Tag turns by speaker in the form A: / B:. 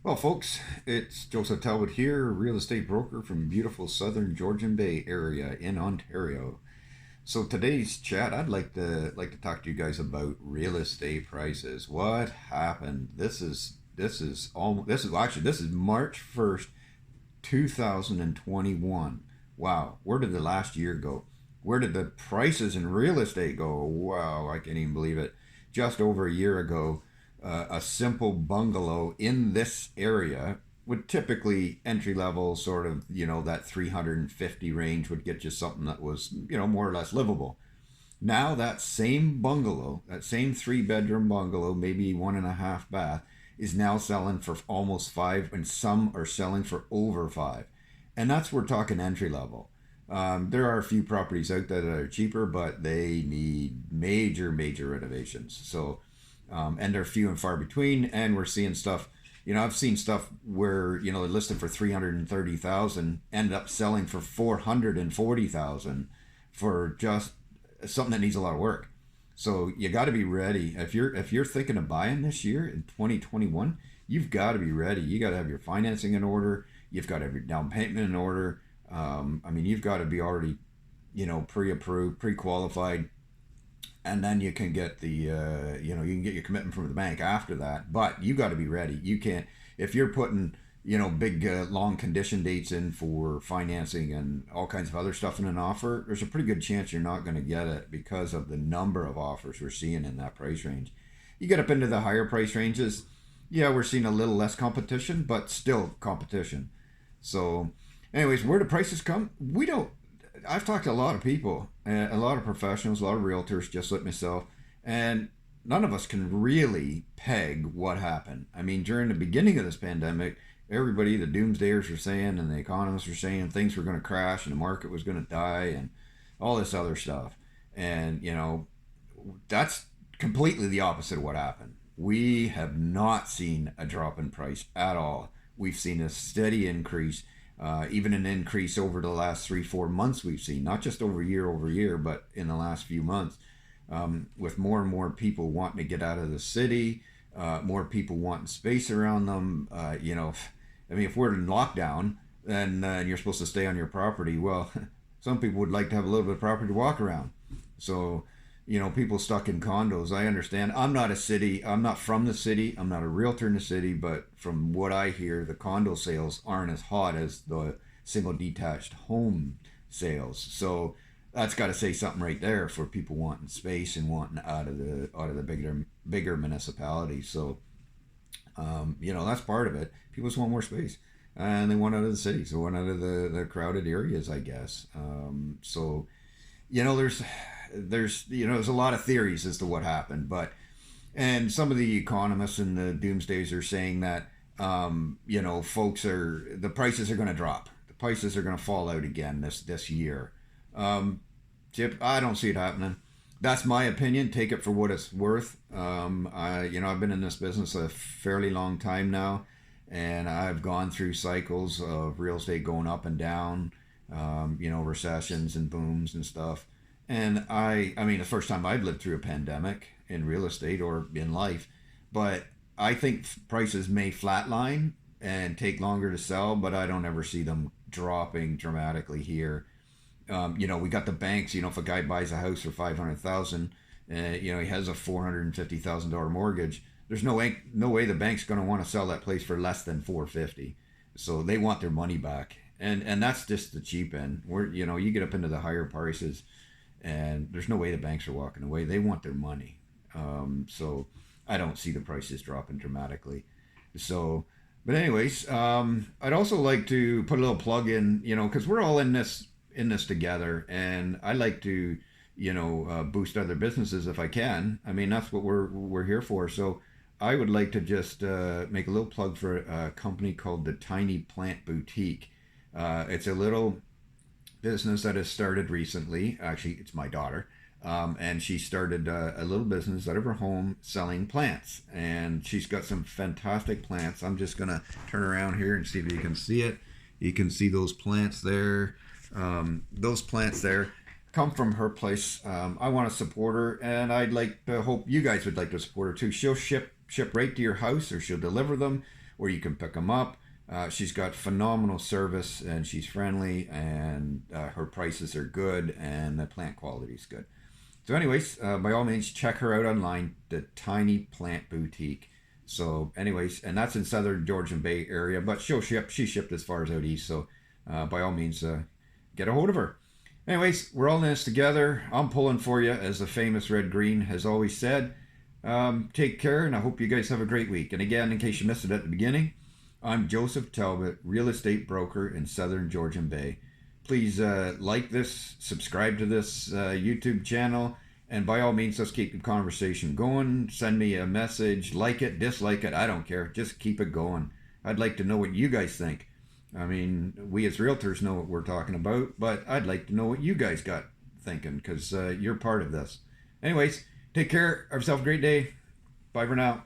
A: Well, folks, it's Joseph Talbot here, real estate broker from beautiful southern Georgian Bay area in Ontario. So today's chat, I'd like to talk to you guys about real estate prices. What happened? This is March 1st, 2021. Wow, where did the last year go? Where did the prices in real estate go? Wow, I can't even believe it. Just over a year ago, a simple bungalow in this area would typically entry level sort of, that 350 range would get you something that was, more or less livable. Now that same bungalow, that same three-bedroom bungalow, maybe one and a half bath, is now selling for almost five, and some are selling for over five. And that's we're talking entry level. There are a few properties out there that are cheaper, but they need major renovations. And they're few and far between. And we're seeing stuff. I've seen stuff where they're listed for 330,000, end up selling for 440,000 for just something that needs a lot of work. So you got to be ready. If you're thinking of buying this year in 2021, you've got to be ready. You got to have your financing in order. You've got to have your down payment in order. You've got to be already, pre-approved, pre-qualified, and then you can get you can get your commitment from the bank after that. But you got to be ready. You can't if you're putting big long condition dates in for financing and all kinds of other stuff in an offer. There's a pretty good chance you're not going to get it because of the number of offers we're seeing in that price range. You get up into the higher price ranges, yeah, we're seeing a little less competition, but still competition. So, anyways, where do prices come? We don't. I've talked to a lot of people, a lot of professionals, a lot of realtors, just like myself, and none of us can really peg what happened. I mean, during the beginning of this pandemic, everybody, the doomsdayers were saying, and the economists were saying things were going to crash and the market was going to die and all this other stuff. And, that's completely the opposite of what happened. We have not seen a drop in price at all. We've seen a steady increase, even an increase over the last 3, 4 months. We've seen not just over year, but in the last few months, with more and more people wanting to get out of the city, more people wanting space around them. If we're in lockdown and you're supposed to stay on your property, well, some people would like to have a little bit of property to walk around. So, people stuck in condos. I understand. I'm not from the city. I'm not a realtor in the city, but from what I hear, the condo sales aren't as hot as the single detached home sales. So that's got to say something right there for people wanting space and wanting out of the bigger municipalities. So that's part of it. People just want more space, and they want out of the cities. They want out of the crowded areas, I guess. So there's a lot of theories as to what happened, and some of the economists and the doomsdays are saying that the prices are going to drop. The prices are going to fall out again this year. Chip, I don't see it happening. That's my opinion. Take it for what it's worth. I've been in this business a fairly long time now, and I've gone through cycles of real estate going up and down, recessions and booms and stuff. And the first time I've lived through a pandemic in real estate or in life, but I think prices may flatline and take longer to sell, but I don't ever see them dropping dramatically here. We got the banks. If a guy buys a house for 500,000, he has a $450,000 mortgage. There's no way the bank's going to want to sell that place for less than 450. So they want their money back, and that's just the cheap end. Where you get up into the higher prices, and there's no way the banks are walking away. They want their money. So I don't see the prices dropping dramatically. So, but anyways, I'd also like to put a little plug in, because we're all in this together, and I like to boost other businesses if I can. That's what we're here for. So I would like to just make a little plug for a company called the Tiny Plant Boutique. It's a little business that has started recently. Actually, it's my daughter. And she started a little business out of her home selling plants. And she's got some fantastic plants. I'm just going to turn around here and see if you can see it. You can see those plants there. Those plants there come from her place. I want to support her, and I'd like to hope you guys would like to support her too. She'll ship right to your house, or she'll deliver them, where you can pick them up. She's got phenomenal service, and she's friendly, and her prices are good, and the plant quality is good. So anyways, by all means, check her out online, the Tiny Plant Boutique. So anyways, and that's in Southern Georgian Bay area, but she shipped as far as out east. So by all means, get a hold of her. Anyways, we're all in this together. I'm pulling for you, as the famous Red Green has always said. Take care, and I hope you guys have a great week. And again, in case you missed it at the beginning, I'm Joseph Talbot, real estate broker in Southern Georgian Bay. Please like this, subscribe to this YouTube channel, and by all means, let's keep the conversation going. Send me a message, like it, dislike it, I don't care. Just keep it going. I'd like to know what you guys think. I mean, we as realtors know what we're talking about, but I'd like to know what you guys got thinking, because you're part of this. Anyways, take care. Have yourself a great day. Bye for now.